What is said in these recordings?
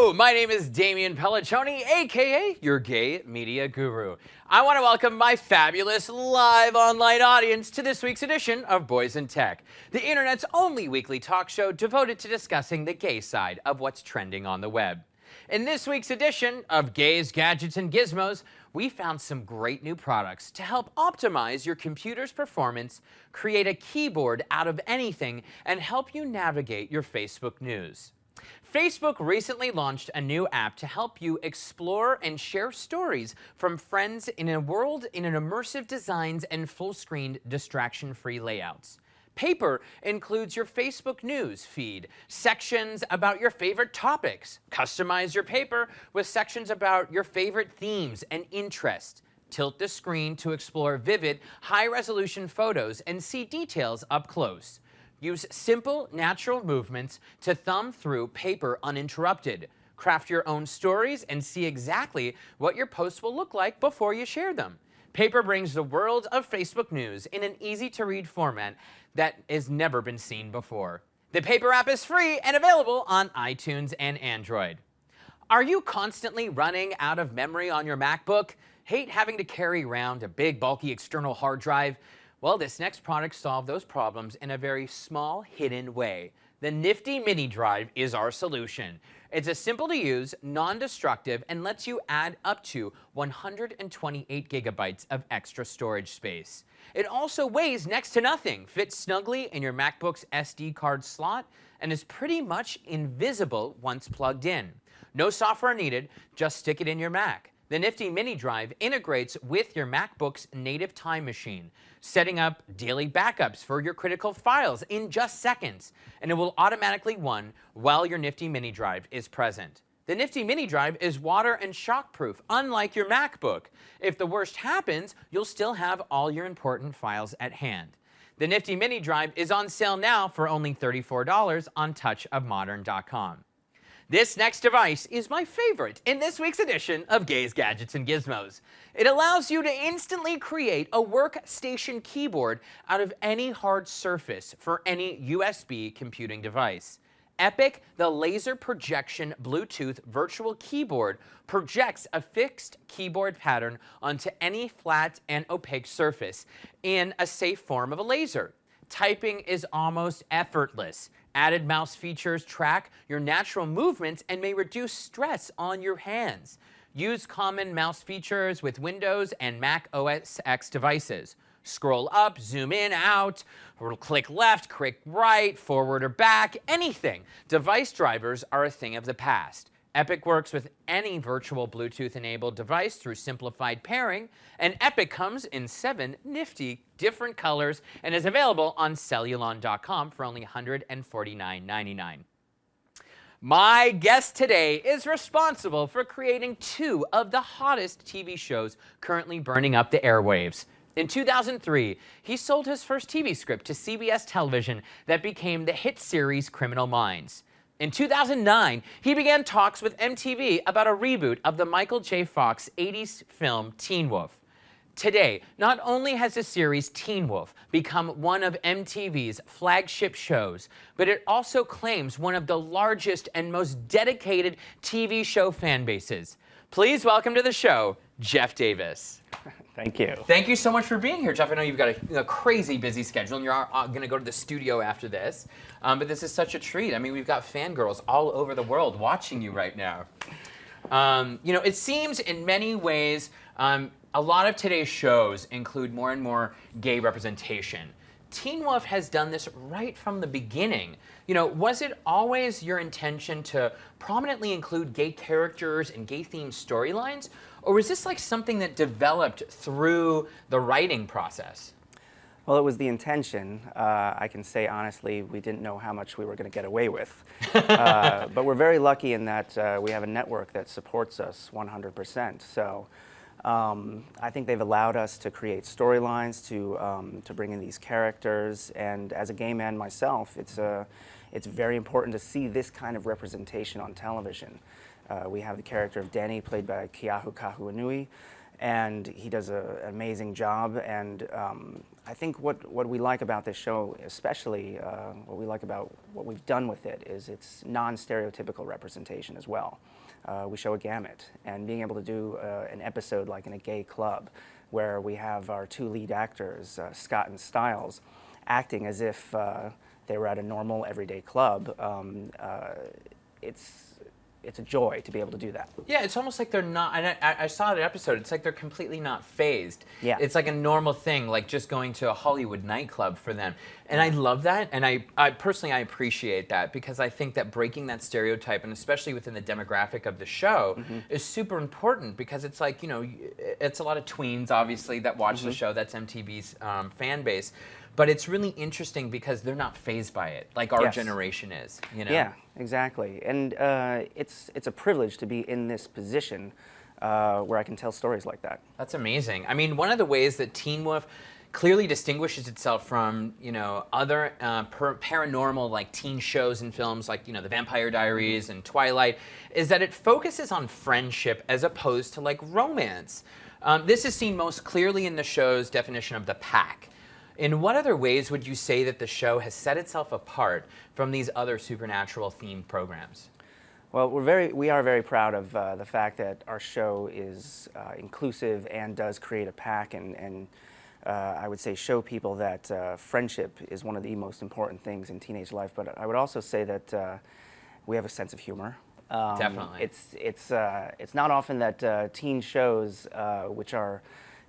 Hello, my name is Damian Pelliccioni, aka your gay media guru. I want to welcome my fabulous live online audience to this week's edition of Boys in Tech, the internet's only weekly talk show devoted to discussing the gay side of what's trending on the web. In this week's edition of Gays, Gadgets, and Gizmos, we found some great new products to help optimize your computer's performance, create a keyboard out of anything, and help you navigate your Facebook news. Facebook recently launched a new app to help you explore and share stories from friends in a world in an immersive designs and full-screen distraction-free layouts. Paper includes your Facebook news feed, sections about your favorite topics. Customize your paper with sections about your favorite themes and interests. Tilt the screen to explore vivid, high-resolution photos and see details up close. Use simple, natural movements to thumb through paper uninterrupted. Craft your own stories and see exactly what your posts will look like before you share them. Paper brings the world of Facebook news in an easy-to-read format that has never been seen before. The Paper app is free and available on iTunes and Android. Are you constantly running out of memory on your MacBook? Hate having to carry around a big, bulky external hard drive? Well, this next product solves those problems in a very small, hidden way. The Nifty Mini Drive is our solution. It's a simple-to-use, non-destructive, and lets you add up to 128 gigabytes of extra storage space. It also weighs next to nothing, fits snugly in your MacBook's SD card slot, and is pretty much invisible once plugged in. No software needed, just stick it in your Mac. The Nifty Mini Drive integrates with your MacBook's native time machine, setting up daily backups for your critical files in just seconds, and it will automatically run while your Nifty Mini Drive is present. The Nifty Mini Drive is water and shockproof, unlike your MacBook. If the worst happens, you'll still have all your important files at hand. The Nifty Mini Drive is on sale now for only $34 on touchofmodern.com. This next device is my favorite in this week's edition of Gays, Gadgets, and Gizmos. It allows you to instantly create a workstation keyboard out of any hard surface for any USB computing device. Epic, the laser projection Bluetooth virtual keyboard, projects a fixed keyboard pattern onto any flat and opaque surface in a safe form of a laser. Typing is almost effortless. Added mouse features track your natural movements and may reduce stress on your hands. Use common mouse features with Windows and Mac OS X devices. Scroll up, zoom in, out, or click left, click right, forward or back, anything. Device drivers are a thing of the past. Epic works with any virtual Bluetooth-enabled device through simplified pairing, and Epic comes in 7 nifty different colors and is available on Cellulon.com for only $149.99. My guest today is responsible for creating 2 of the hottest TV shows currently burning up the airwaves. In 2003, he sold his first TV script to CBS Television that became the hit series Criminal Minds. In 2009, he began talks with MTV about a reboot of the Michael J. Fox 80s film Teen Wolf. Today, not only has the series Teen Wolf become one of MTV's flagship shows, but it also claims one of the largest and most dedicated TV show fan bases. Please welcome to the show, Jeff Davis. Thank you. Thank you so much for being here, Jeff. I know you've got a crazy busy schedule, and you're going to go to the studio after this. But this is such a treat. I mean, we've got fangirls all over the world watching you right now. You know, it seems in many ways a lot of today's shows include more and more gay representation. Teen Wolf has done this right from the beginning. You know, was it always your intention to prominently include gay characters and gay-themed storylines? Or was this like something that developed through the writing process? Well, it was the intention. I can say honestly, we didn't know how much we were going to get away with. But we're very lucky in that we have a network that supports us 100%. So I think they've allowed us to create storylines, to bring in these characters. And as a gay man myself, it's very important to see this kind of representation on television. We have the character of Denny, played by Keahu Kahuanui, and he does an amazing job. And I think what we like about this show, especially what we like about what we've done with it, is its non-stereotypical representation as well. We show a gamut, and being able to do an episode like in a gay club, where we have our two lead actors, Scott and Stiles, acting as if they were at a normal, everyday club. It's a joy to be able to do that. Yeah, it's almost like they're not, and I saw the episode, it's like they're completely not phased. Yeah. It's like a normal thing, like just going to a Hollywood nightclub for them. And I love that, and I personally, I appreciate that, because I think that breaking that stereotype, and especially within the demographic of the show, is super important, because it's like, you know, it's a lot of tweens, obviously, that watch the show, that's MTV's fan base. But it's really interesting because they're not fazed by it, like our generation is, you know? Yeah, exactly. And it's a privilege to be in this position where I can tell stories like that. That's amazing. I mean, one of the ways that Teen Wolf clearly distinguishes itself from, you know, other paranormal like teen shows and films like, you know, The Vampire Diaries and Twilight, is that it focuses on friendship as opposed to like romance. This is seen most clearly in the show's definition of the pack. In what other ways would you say that the show has set itself apart from these other supernatural themed programs? Well, we are very proud of the fact that our show is inclusive and does create a pack, and I would say show people that friendship is one of the most important things in teenage life. But I would also say that we have a sense of humor. Definitely. It's not often that teen shows, which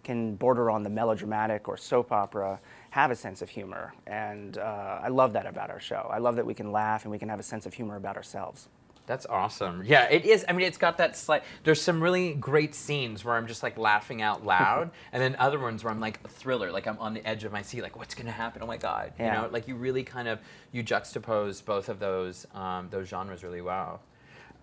can border on the melodramatic or soap opera, have a sense of humor. And I love that about our show. I love that we can laugh and we can have a sense of humor about ourselves. That's awesome. Yeah, it is. I mean, it's got that slight, there's some really great scenes where I'm just like laughing out loud, and then other ones where I'm like a thriller, like I'm on the edge of my seat, like what's gonna happen? Oh my God. Yeah. You know, like you really kind of, you juxtapose both of those genres really well.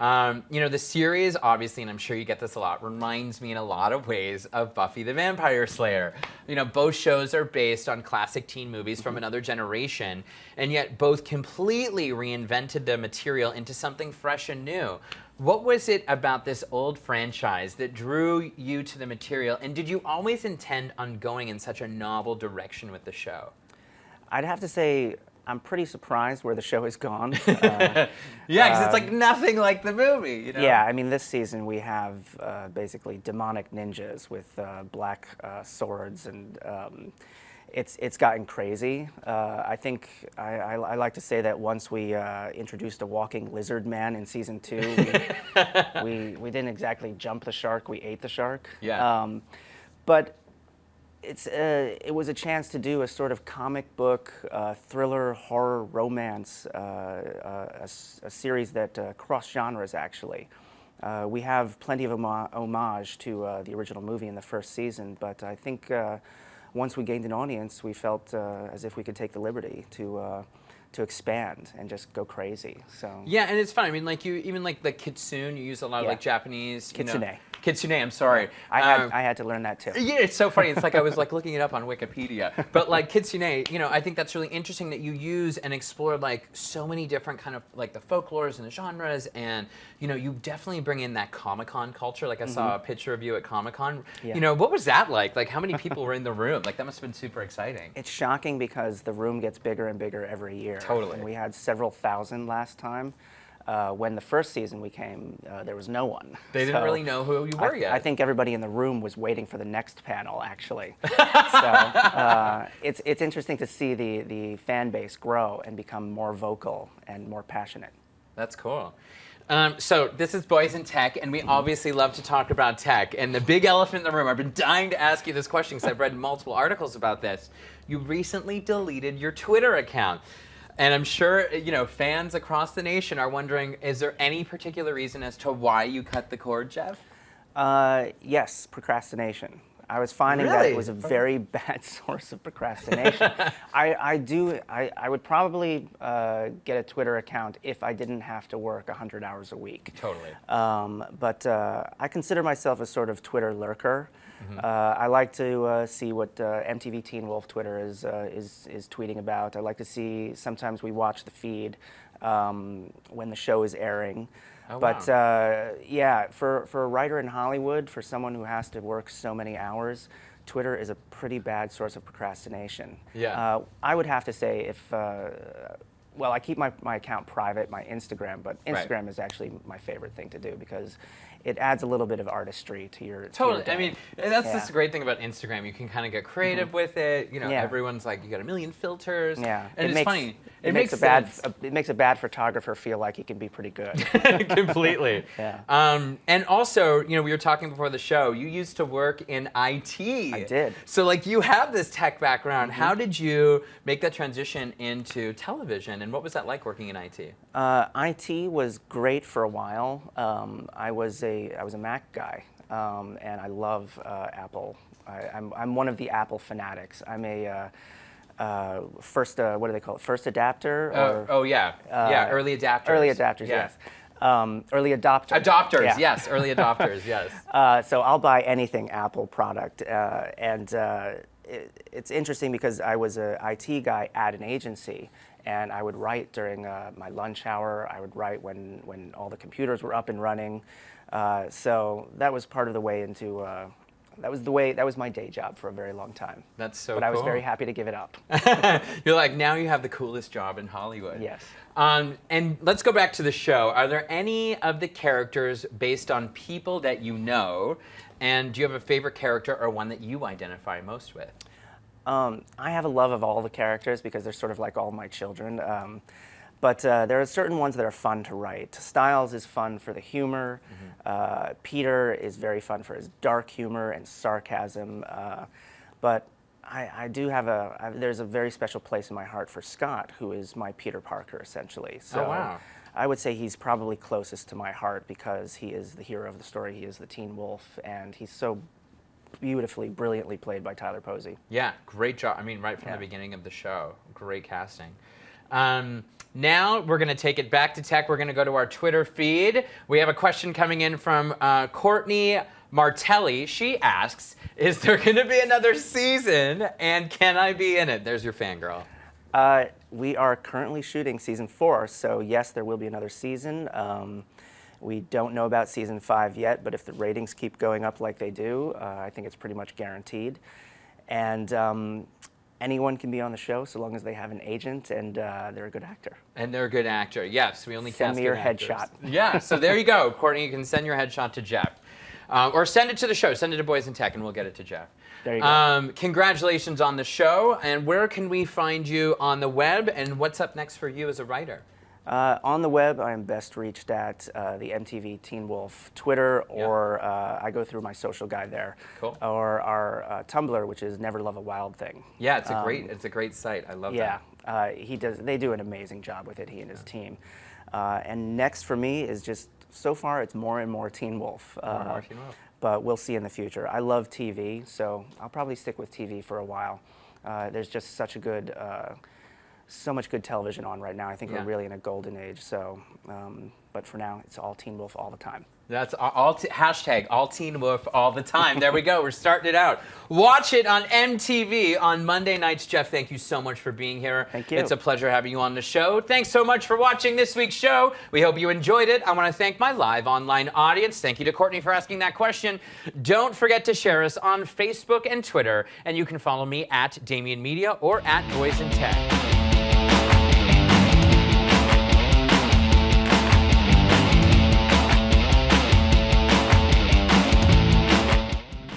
You know, the series, obviously, and I'm sure you get this a lot, reminds me in a lot of ways of Buffy the Vampire Slayer. You know, both shows are based on classic teen movies from another generation, and yet both completely reinvented the material into something fresh and new. What was it about this old franchise that drew you to the material, and did you always intend on going in such a novel direction with the show? I'd have to say I'm pretty surprised where the show has gone. Yeah, because it's like nothing like the movie. You know? Yeah, I mean, this season we have basically demonic ninjas with black swords, and it's gotten crazy. I think I like to say that once we introduced a walking lizard man in season 2, we didn't exactly jump the shark, we ate the shark. Yeah. But it was a chance to do a sort of comic book, thriller, horror, romance, a series that cross genres, actually. We have plenty of homage to the original movie in the first season, but I think once we gained an audience, we felt as if we could take the liberty to expand and just go crazy. So yeah, and it's fun. I mean, like you even like the kitsune, you use a lot of like Japanese kitsune. Kitsune, I'm sorry. I had to learn that too. Yeah, it's so funny. It's like I was like looking it up on Wikipedia. But like kitsune, you know, I think that's really interesting that you use and explore like so many different kind of like the folklores and the genres, and you know, you definitely bring in that Comic-Con culture. Like I saw a picture of you at Comic-Con. Yeah. You know, what was that like? Like how many people were in the room? Like that must have been super exciting. It's shocking because the room gets bigger and bigger every year. Totally. And we had several thousand last time. When the first season we came, there was no one. They didn't really know who you were yet. I think everybody in the room was waiting for the next panel, actually. So it's interesting to see the fan base grow and become more vocal and more passionate. That's cool. So this is Boys in Tech, and we obviously love to talk about tech. And the big elephant in the room, I've been dying to ask you this question because I've read multiple articles about this. You recently deleted your Twitter account. And I'm sure, you know, fans across the nation are wondering, is there any particular reason as to why you cut the cord, Jeff? Yes, procrastination. I was finding that it was a very bad source of procrastination. I would probably get a Twitter account if I didn't have to work 100 hours a week. Totally. But I consider myself a sort of Twitter lurker. I like to see what MTV Teen Wolf Twitter is tweeting about. I like to see, sometimes we watch the feed when the show is airing. Oh, But wow. yeah, for a writer in Hollywood, for someone who has to work so many hours, Twitter is a pretty bad source of procrastination. Yeah. I would have to say if, well, I keep my account private, my Instagram, but Right. Instagram is actually my favorite thing to do because it adds a little bit of artistry to your Totally. day. I mean, that's Yeah. the great thing about Instagram. You can kind of get creative with it. You know, Yeah. everyone's like, you got a million filters. Yeah, And it's funny. It makes a bad photographer feel like he can be pretty good. Completely. Yeah. And also, you know, we were talking before the show. You used to work in IT. I did. So, like, you have this tech background. How did you make that transition into television, and what was that like working in IT? IT was great for a while. I was a Mac guy, and I love Apple. I'm one of the Apple fanatics. I'm a first what do they call it? First adapter or Oh, yeah. Yeah, early adapters. early adapters? Yeah. Yes. Early adopter. Adopters, Yeah. yes. Early adopters, yes. So I'll buy anything Apple product, and it's interesting because I was a IT guy at an agency, and I would write during my lunch hour. I would write when all the computers were up and running. So that was part of the way into. That was my day job for a very long time. That's so But cool. I was very happy to give it up. You're like, now you have the coolest job in Hollywood. Yes. And let's go back to the show. Are there any of the characters based on people that you know? And do you have a favorite character or one that you identify most with? I have a love of all the characters because they're sort of like all my children. But there are certain ones that are fun to write. Stiles is fun for the humor. Peter is very fun for his dark humor and sarcasm. But I do have there's a very special place in my heart for Scott, who is my Peter Parker, essentially. So wow. I would say he's probably closest to my heart because he is the hero of the story. He is the teen wolf, and he's so beautifully, brilliantly played by Tyler Posey. Yeah, great job. I mean, right from Yeah. the beginning of the show. Great casting. Now we're going to take it back to tech. We're going to go to our Twitter feed. We have a question coming in from Courtney Martelli. She asks, is there going to be another season, and can I be in it? There's your fangirl. We are currently shooting season 4, so yes, there will be another season. We don't know about season 5 yet, but if the ratings keep going up like they do, I think it's pretty much guaranteed. And anyone can be on the show so long as they have an agent and they're a good actor. And they're a good actor. Yes, we only Send cast me your good actors. headshot. Yeah, so there you go. Courtney, you can send your headshot to Jeff. Or send it to the show. Send it to Boys in Tech, and we'll get it to Jeff. There you go. Congratulations on the show. And where can we find you on the web? And what's up next for you as a writer? On the web, I am best reached at the MTV Teen Wolf Twitter, or I go through my social guide there. Cool. Or our Tumblr, which is Never Love a Wild Thing. Yeah, it's a great site. I love Yeah, that. they do an amazing job with it, he and his team. And next for me is just, so far it's more and more Teen Wolf. More Teen Wolf. But we'll see in the future. I love TV, so I'll probably stick with TV for a while. There's just such a good, so much good television on right now. I think Yeah. we're really in a golden age. So, but for now, it's all Teen Wolf all the time. That's hashtag all Teen Wolf all the time. There we go. We're starting it out. Watch it on MTV on Monday nights. Jeff, thank you so much for being here. Thank you. It's a pleasure having you on the show. Thanks so much for watching this week's show. We hope you enjoyed it. I want to thank my live online audience. Thank you to Courtney for asking that question. Don't forget to share us on Facebook and Twitter. And you can follow me at Damien Media or at Boys in Tech.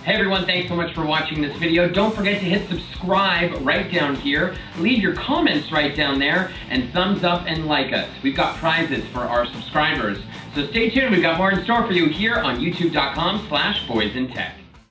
Hey everyone, thanks so much for watching this video. Don't forget to hit subscribe right down here. Leave your comments right down there and thumbs up and like us. We've got prizes for our subscribers. So stay tuned, we've got more in store for you here on youtube.com/boysintech.